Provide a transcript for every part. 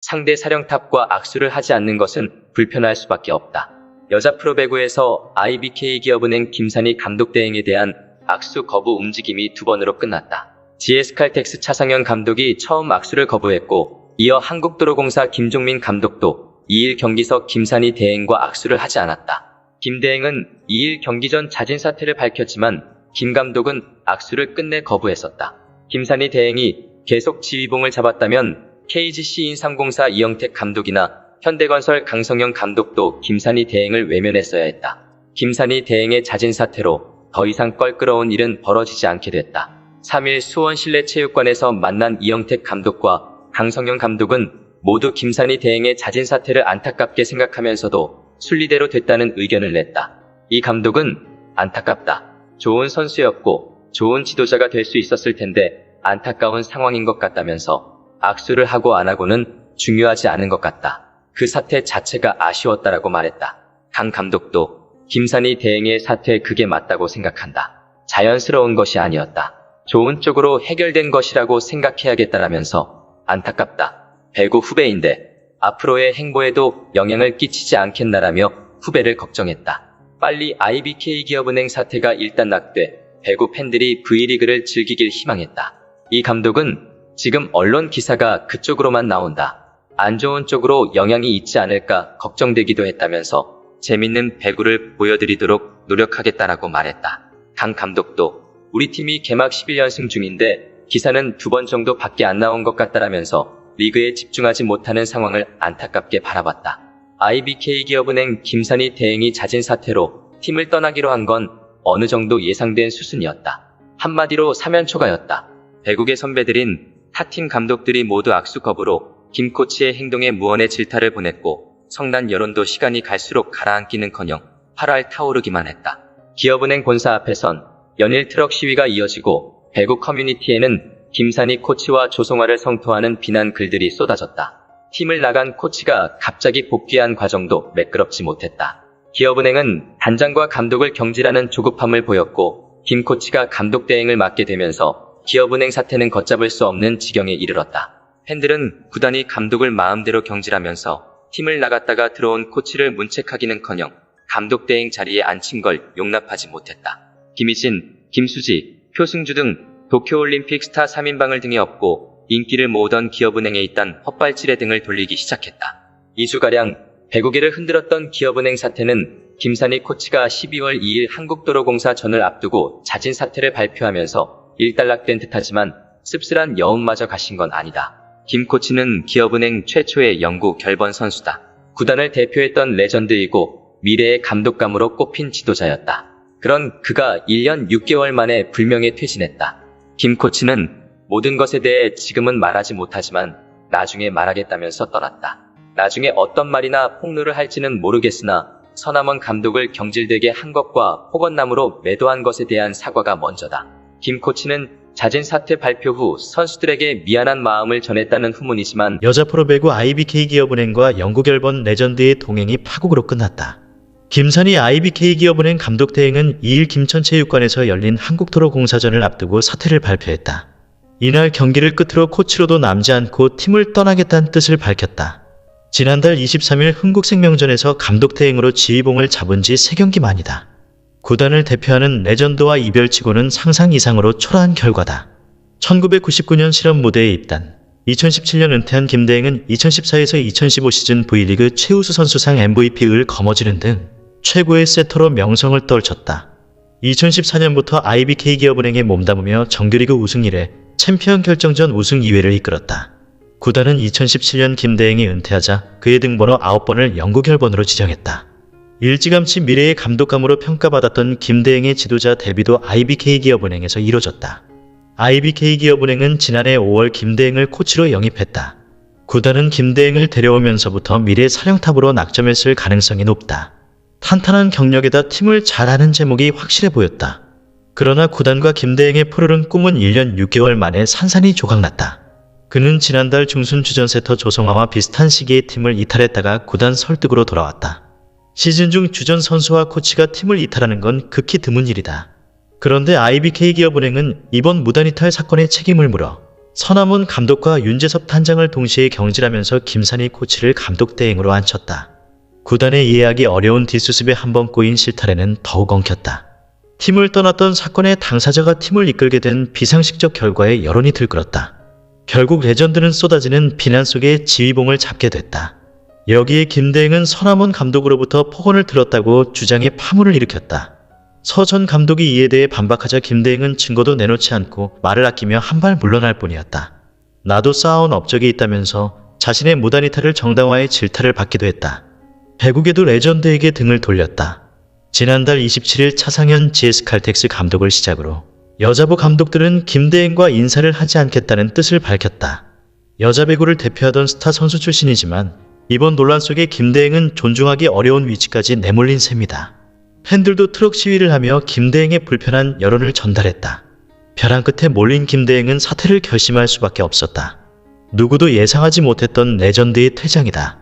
상대 사령탑과 악수를 하지 않는 것은 불편할 수밖에 없다. 여자 프로배구에서 IBK기업은행 김산희 감독 대행에 대한 악수 거부 움직임이 2번으로 끝났다. GS칼텍스 차상현 감독이 처음 악수를 거부했고, 이어 한국도로공사 김종민 감독도 2일 경기석 김산희 대행과 악수를 하지 않았다. 김 대행은 2일 경기 전 자진 사퇴를 밝혔지만 김 감독은 악수를 끝내 거부했었다. 김산희 대행이 계속 지휘봉을 잡았다면 KGC 인삼공사 이영택 감독이나 현대건설 강성영 감독도 김산희 대행을 외면했어야 했다. 김산희 대행의 자진 사퇴로 더 이상 껄끄러운 일은 벌어지지 않게 됐다. 3일 수원 실내체육관에서 만난 이영택 감독과 강성영 감독은 모두 김산희 대행의 자진 사퇴를 안타깝게 생각하면서도 순리대로 됐다는 의견을 냈다. 이 감독은 안타깝다. 좋은 선수였고 좋은 지도자가 될 수 있었을 텐데 안타까운 상황인 것 같다면서 악수를 하고 안 하고는 중요하지 않은 것 같다. 그 사태 자체가 아쉬웠다라고 말했다. 강 감독도 김산희 대행의 사퇴 그게 맞다고 생각한다. 자연스러운 것이 아니었다. 좋은 쪽으로 해결된 것이라고 생각해야겠다라면서 안타깝다. 배구 후배인데 앞으로의 행보에도 영향을 끼치지 않겠나라며 후배를 걱정했다. 빨리 IBK기업은행 사태가 일단 낙돼 배구 팬들이 V리그를 즐기길 희망했다. 이 감독은 지금 언론 기사가 그쪽으로만 나온다. 안 좋은 쪽으로 영향이 있지 않을까 걱정되기도 했다면서 재밌는 배구를 보여드리도록 노력하겠다라고 말했다. 강 감독도 우리 팀이 개막 11연승 중인데 기사는 2번 정도 밖에 안 나온 것 같다라면서 리그에 집중하지 못하는 상황을 안타깝게 바라봤다. IBK기업은행 김산희 대행이 자진 사퇴로 팀을 떠나기로 한 건 어느 정도 예상된 수순이었다. 한마디로 사면초가였다. 배구계 선배들인 타팀 감독들이 모두 악수 거부로 김 코치의 행동에 무언의 질타를 보냈고 성난 여론도 시간이 갈수록 가라앉기는커녕 활활 타오르기만 했다. 기업은행 본사 앞에선 연일 트럭 시위가 이어지고 배구 커뮤니티에는 김산희 코치와 조성화를 성토하는 비난 글들이 쏟아졌다. 팀을 나간 코치가 갑자기 복귀한 과정도 매끄럽지 못했다. 기업은행은 단장과 감독을 경질하는 조급함을 보였고 김 코치가 감독 대행을 맡게 되면서 기업은행 사태는 걷잡을 수 없는 지경에 이르렀다. 팬들은 구단이 감독을 마음대로 경질하면서 팀을 나갔다가 들어온 코치를 문책하기는커녕 감독 대행 자리에 앉힌 걸 용납하지 못했다. 김희진, 김수지, 표승주 등 도쿄올림픽 스타 3인방을 등에 업고 인기를 모으던 기업은행에 있던 헛발질의 등을 돌리기 시작했다. 2주가량 배구계를 흔들었던 기업은행 사태는 김산희 코치가 12월 2일 한국도로공사 전을 앞두고 자진 사퇴를 발표하면서 일단락된 듯하지만 씁쓸한 여운마저 가신 건 아니다. 김 코치는 기업은행 최초의 영구 결번 선수다. 구단을 대표했던 레전드이고 미래의 감독감으로 꼽힌 지도자였다. 그런 그가 1년 6개월 만에 불명예 퇴진했다. 김 코치는 모든 것에 대해 지금은 말하지 못하지만 나중에 말하겠다면서 떠났다. 나중에 어떤 말이나 폭로를 할지는 모르겠으나 서남원 감독을 경질되게 한 것과 폭언남으로 매도한 것에 대한 사과가 먼저다. 김 코치는 자진 사퇴 발표 후 선수들에게 미안한 마음을 전했다는 후문이지만 여자 프로배구 IBK기업은행과 영구결번 레전드의 동행이 파국으로 끝났다. 김산희 IBK기업은행 감독 대행은 2일 김천체육관에서 열린 한국도로공사전을 앞두고 사퇴를 발표했다. 이날 경기를 끝으로 코치로도 남지 않고 팀을 떠나겠다는 뜻을 밝혔다. 지난달 23일 흥국생명전에서 감독 대행으로 지휘봉을 잡은 지 3경기 만이다. 구단을 대표하는 레전드와 이별치고는 상상 이상으로 초라한 결과다. 1999년 실업 무대에 입단, 2017년 은퇴한 김 대행은 2014에서 2015 시즌 V리그 최우수 선수상 MVP를 거머쥐는 등 최고의 세터로 명성을 떨쳤다. 2014년부터 IBK기업은행에 몸담으며 정규리그 우승 이래 챔피언 결정전 우승 2회를 이끌었다. 구단은 2017년 김 대행이 은퇴하자 그의 등번호 9번을 영구결번으로 지정했다. 일찌감치 미래의 감독감으로 평가받았던 김 대행의 지도자 데뷔도 IBK기업은행에서 이뤄졌다. IBK기업은행은 지난해 5월 김 대행을 코치로 영입했다. 구단은 김 대행을 데려오면서부터 미래 사령탑으로 낙점했을 가능성이 높다. 탄탄한 경력에다 팀을 잘하는 제목이 확실해 보였다. 그러나 구단과 김 대행의 푸르른 꿈은 1년 6개월 만에 산산이 조각났다. 그는 지난달 중순 주전 세터 조성화와 비슷한 시기에 팀을 이탈했다가 구단 설득으로 돌아왔다. 시즌 중 주전 선수와 코치가 팀을 이탈하는 건 극히 드문 일이다. 그런데 IBK기업은행은 이번 무단 이탈 사건에 책임을 물어 서남원 감독과 윤재섭 단장을 동시에 경질하면서 김산희 코치를 감독 대행으로 앉혔다. 구단의 이해하기 어려운 뒷수습에 한번 꼬인 실타래는 더욱 엉켰다. 팀을 떠났던 사건의 당사자가 팀을 이끌게 된 비상식적 결과에 여론이 들끓었다. 결국 레전드는 쏟아지는 비난 속에 지휘봉을 잡게 됐다. 여기에 김대행은 서남원 감독으로부터 폭언을 들었다고 주장해 파문을 일으켰다. 서 전 감독이 이에 대해 반박하자 김대행은 증거도 내놓지 않고 말을 아끼며 한 발 물러날 뿐이었다. 나도 쌓아온 업적이 있다면서 자신의 무단 이탈을 정당화해 질타를 받기도 했다. 배국에도 레전드에게 등을 돌렸다. 지난달 27일 차상현 GS칼텍스 감독을 시작으로 여자부 감독들은 김대행과 인사를 하지 않겠다는 뜻을 밝혔다. 여자 배구를 대표하던 스타 선수 출신이지만 이번 논란 속에 김대행은 존중하기 어려운 위치까지 내몰린 셈이다. 팬들도 트럭 시위를 하며 김대행의 불편한 여론을 전달했다. 벼랑 끝에 몰린 김대행은 사퇴를 결심할 수밖에 없었다. 누구도 예상하지 못했던 레전드의 퇴장이다.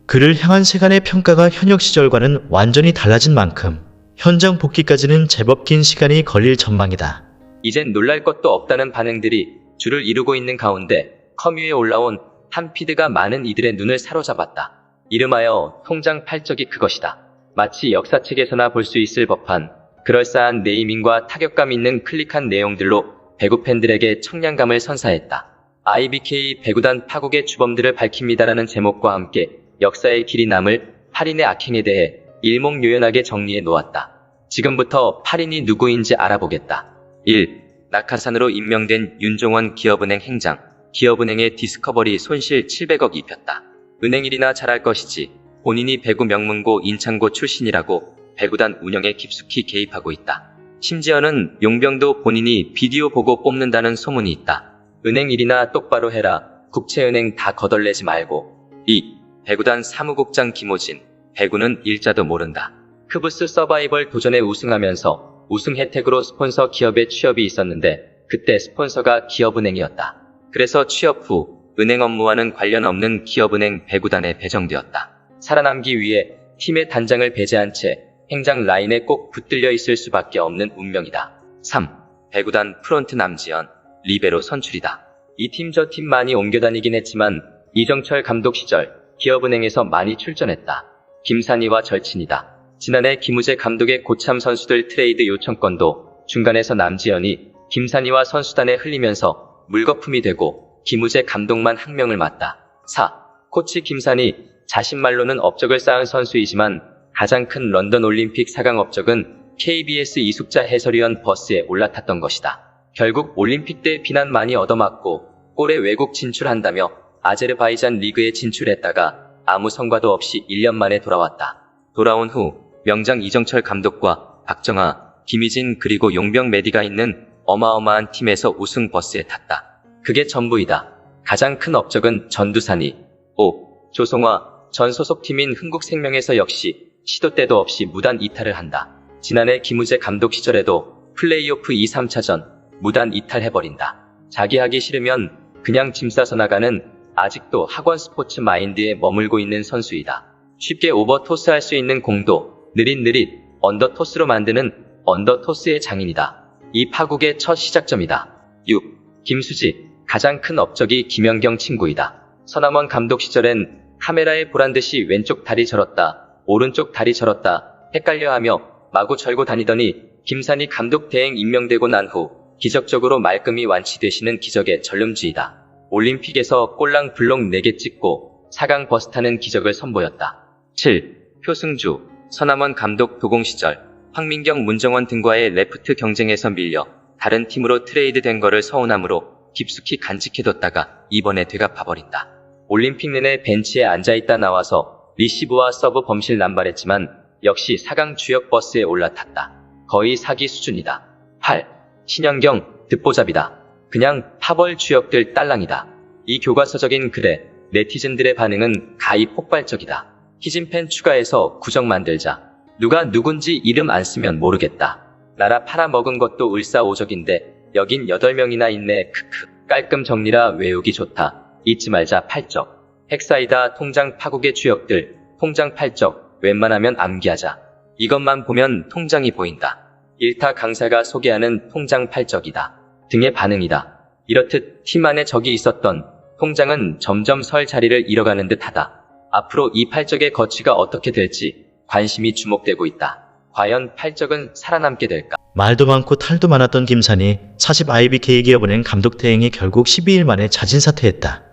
그를 향한 세간의 평가가 현역 시절과는 완전히 달라진 만큼 현장 복귀까지는 제법 긴 시간이 걸릴 전망이다. 이젠 놀랄 것도 없다는 반응들이 줄을 이루고 있는 가운데 커뮤에 올라온 한 피드가 많은 이들의 눈을 사로잡았다. 이름하여 통장 팔적이 그것이다. 마치 역사책에서나 볼 수 있을 법한 그럴싸한 네이밍과 타격감 있는 클릭한 내용들로 배구 팬들에게 청량감을 선사했다. IBK 배구단 파국의 주범들을 밝힙니다라는 제목과 함께 역사의 길이 남을 8인의 악행에 대해 일목요연하게 정리해 놓았다. 지금부터 8인이 누구인지 알아보겠다. 1. 낙하산으로 임명된 윤종원 기업은행 행장. 기업은행의 디스커버리 손실 700억 입혔다. 은행일이나 잘할 것이지 본인이 배구 명문고 인창고 출신이라고 배구단 운영에 깊숙이 개입하고 있다. 심지어는 용병도 본인이 비디오 보고 뽑는다는 소문이 있다. 은행일이나 똑바로 해라. 국채은행 다 거덜내지 말고. 2. 배구단 사무국장 김호진. 배구는 일자도 모른다. 크부스 서바이벌 도전에 우승하면서 우승 혜택으로 스폰서 기업에 취업이 있었는데 그때 스폰서가 기업은행이었다. 그래서 취업 후 은행 업무와는 관련 없는 기업은행 배구단에 배정되었다. 살아남기 위해 팀의 단장을 배제한 채 행장 라인에 꼭 붙들려 있을 수밖에 없는 운명이다. 3. 배구단 프론트 남지연. 리베로 선출이다. 이 팀 저 팀 많이 옮겨다니긴 했지만 이정철 감독 시절 기업은행에서 많이 출전했다. 김산희와 절친이다. 지난해 김우재 감독의 고참 선수들 트레이드 요청권도 중간에서 남지연이 김산희와 선수단에 흘리면서 물거품이 되고 김우재 감독만 항명을 맡다. 4. 코치 김산희. 자신 말로는 업적을 쌓은 선수이지만 가장 큰 런던 올림픽 4강 업적은 KBS 이숙자 해설위원 버스에 올라탔던 것이다. 결국 올림픽 때 비난 많이 얻어맞고 올해 외국 진출한다며 아제르바이잔 리그에 진출했다가 아무 성과도 없이 1년 만에 돌아왔다. 돌아온 후 명장 이정철 감독과 박정아, 김희진 그리고 용병 메디가 있는 어마어마한 팀에서 우승 버스에 탔다. 그게 전부이다. 가장 큰 업적은 전두산이. 5. 조성화. 전 소속팀인 흥국생명에서 역시 시도 때도 없이 무단 이탈을 한다. 지난해 김우재 감독 시절에도 플레이오프 2, 3차전 무단 이탈해버린다. 자기 하기 싫으면 그냥 짐 싸서 나가는 아직도 학원 스포츠 마인드에 머물고 있는 선수이다. 쉽게 오버 토스할 수 있는 공도 느릿느릿 언더 토스로 만드는 언더 토스의 장인이다. 이 파국의 첫 시작점이다. 6. 김수지. 가장 큰 업적이 김연경 친구이다. 서남원 감독 시절엔 카메라에 보란듯이 왼쪽 다리 절었다, 오른쪽 다리 절었다 헷갈려하며 마구 절고 다니더니 김산희 감독 대행 임명되고 난 후 기적적으로 말끔히 완치되시는 기적의 전름주이다. 올림픽에서 꼴랑 블록 4개 찍고 4강 버스 타는 기적을 선보였다. 7. 표승주. 서남원 감독 도공 시절 황민경, 문정원 등과의 레프트 경쟁에서 밀려 다른 팀으로 트레이드 된 거를 서운함으로 깊숙이 간직해뒀다가 이번에 되갚아버린다. 올림픽 내내 벤치에 앉아있다 나와서 리시브와 서브 범실 남발했지만 역시 4강 주역 버스에 올라탔다. 거의 사기 수준이다. 8. 신현경. 듣보잡이다. 그냥 파벌 주역들 딸랑이다. 이 교과서적인 글에 네티즌들의 반응은 가히 폭발적이다. 희진팬 추가해서 구정 만들자. 누가 누군지 이름 안 쓰면 모르겠다. 나라 팔아먹은 것도 을사오적인데 여긴 8명이나 있네. 크크. 깔끔 정리라 외우기 좋다. 잊지 말자. 팔적. 핵사이다. 통장 파국의 주역들. 통장 팔적. 웬만하면 암기하자. 이것만 보면 통장이 보인다. 일타 강사가 소개하는 통장 팔적이다. 등의 반응이다. 이렇듯 팀 안에 적이 있었던 통장은 점점 설 자리를 잃어가는 듯하다. 앞으로 이 팔적의 거취가 어떻게 될지 관심이 주목되고 있다. 과연 팔적은 살아남게 될까? 말도 많고 탈도 많았던 김산이 40 IBK 기업은행 감독 대행이 결국 12일 만에 자진 사퇴했다.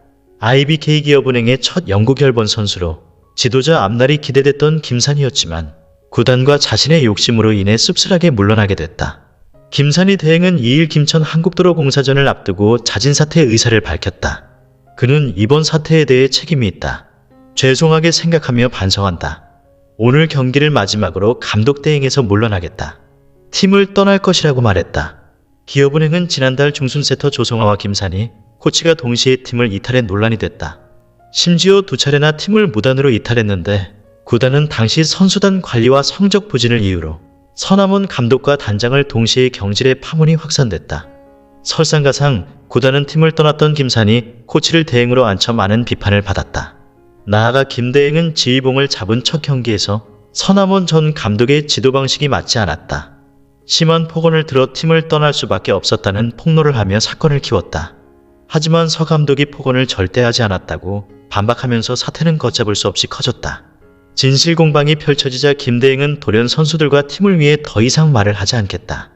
IBK 기업은행의 첫 영구 결번 선수로 지도자 앞날이 기대됐던 김산이었지만 구단과 자신의 욕심으로 인해 씁쓸하게 물러나게 됐다. 김산이 대행은 2일 김천 한국도로공사전을 앞두고 자진 사퇴 의사를 밝혔다. 그는 이번 사태에 대해 책임이 있다. 죄송하게 생각하며 반성한다. 오늘 경기를 마지막으로 감독 대행에서 물러나겠다. 팀을 떠날 것이라고 말했다. 기업은행은 지난달 중순 세터 조성아와 김산이 코치가 동시에 팀을 이탈해 논란이 됐다. 심지어 두 차례나 팀을 무단으로 이탈했는데 구단은 당시 선수단 관리와 성적 부진을 이유로 서남원 감독과 단장을 동시에 경질해 파문이 확산됐다. 설상가상 구단은 팀을 떠났던 김산이 코치를 대행으로 앉혀 많은 비판을 받았다. 나아가 김 대행은 지휘봉을 잡은 첫 경기에서 서남원 전 감독의 지도 방식이 맞지 않았다. 심한 폭언을 들어 팀을 떠날 수밖에 없었다는 폭로를 하며 사건을 키웠다. 하지만 서 감독이 폭언을 절대 하지 않았다고 반박하면서 사태는 걷잡을 수 없이 커졌다. 진실 공방이 펼쳐지자 김 대행은 돌연 선수들과 팀을 위해 더 이상 말을 하지 않겠다.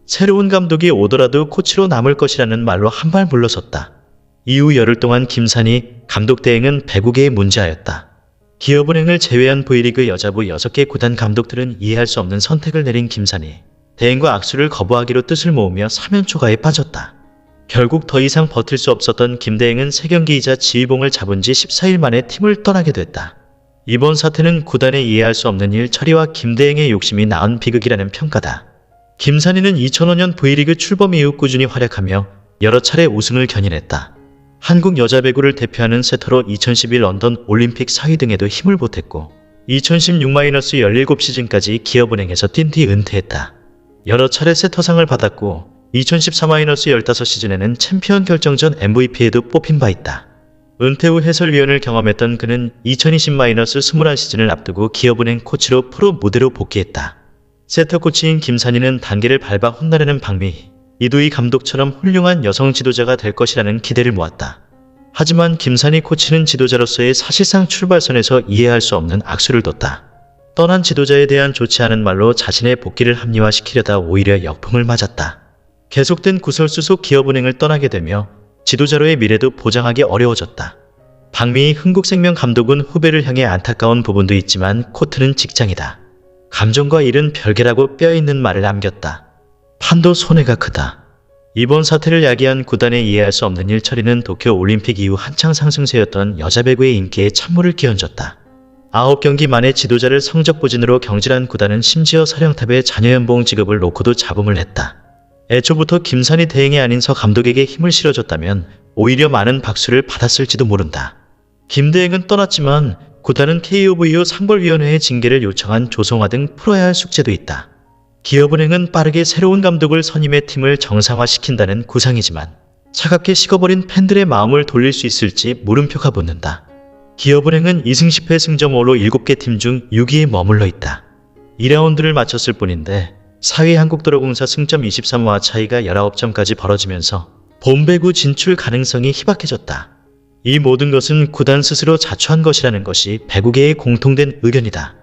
새로운 감독이 오더라도 코치로 남을 것이라는 말로 한 발 물러섰다. 이후 열흘 동안 김산이 감독 대행은 배구계의 문제아였다. 기업은행을 제외한 V리그 여자부 6개 구단 감독들은 이해할 수 없는 선택을 내린 김산이 대행과 악수를 거부하기로 뜻을 모으며 사면 초가에 빠졌다. 결국 더 이상 버틸 수 없었던 김 대행은 새 경기이자 지휘봉을 잡은 지 14일 만에 팀을 떠나게 됐다. 이번 사태는 구단의 이해할 수 없는 일 처리와 김 대행의 욕심이 낳은 비극이라는 평가다. 김산이는 2005년 V리그 출범 이후 꾸준히 활약하며 여러 차례 우승을 견인했다. 한국 여자 배구를 대표하는 세터로 2011 런던 올림픽 4위 등에도 힘을 보탰고 2016-17시즌까지 기업은행에서 뛴 뒤 은퇴했다. 여러 차례 세터상을 받았고 2014-15시즌에는 챔피언 결정전 MVP에도 뽑힌 바 있다. 은퇴 후 해설위원을 경험했던 그는 2020-21시즌을 앞두고 기업은행 코치로 프로 무대로 복귀했다. 세터 코치인 김산이는 단계를 밟아 혼나려는 박미, 이두희 감독처럼 훌륭한 여성 지도자가 될 것이라는 기대를 모았다. 하지만 김산이 코치는 지도자로서의 사실상 출발선에서 이해할 수 없는 악수를 뒀다. 떠난 지도자에 대한 좋지 않은 말로 자신의 복귀를 합리화시키려다 오히려 역풍을 맞았다. 계속된 구설수 속 기업은행을 떠나게 되며 지도자로의 미래도 보장하기 어려워졌다. 박미희 흥국생명 감독은 후배를 향해 안타까운 부분도 있지만 코트는 직장이다. 감정과 일은 별개라고 뼈있는 말을 남겼다. 판도 손해가 크다. 이번 사태를 야기한 구단의 이해할 수 없는 일 처리는 도쿄 올림픽 이후 한창 상승세였던 여자 배구의 인기에 찬물을 끼얹었다. 9경기 만에 지도자를 성적 부진으로 경질한 구단은 심지어 사령탑의 자녀 연봉 지급을 놓고도 잡음을 했다. 애초부터 김산이 대행이 아닌 서 감독에게 힘을 실어줬다면 오히려 많은 박수를 받았을지도 모른다. 김 대행은 떠났지만 구단은 KOVO 상벌위원회의 징계를 요청한 조성아 등 풀어야 할 숙제도 있다. 기업은행은 빠르게 새로운 감독을 선임해 팀을 정상화시킨다는 구상이지만 차갑게 식어버린 팬들의 마음을 돌릴 수 있을지 물음표가 붙는다. 기업은행은 2승 10패 승점 5로 7개 팀 중 6위에 머물러 있다. 2라운드를 마쳤을 뿐인데 4위 한국도로공사 승점 23와 차이가 19점까지 벌어지면서 본배구 진출 가능성이 희박해졌다. 이 모든 것은 구단 스스로 자초한 것이라는 것이 배구계의 공통된 의견이다.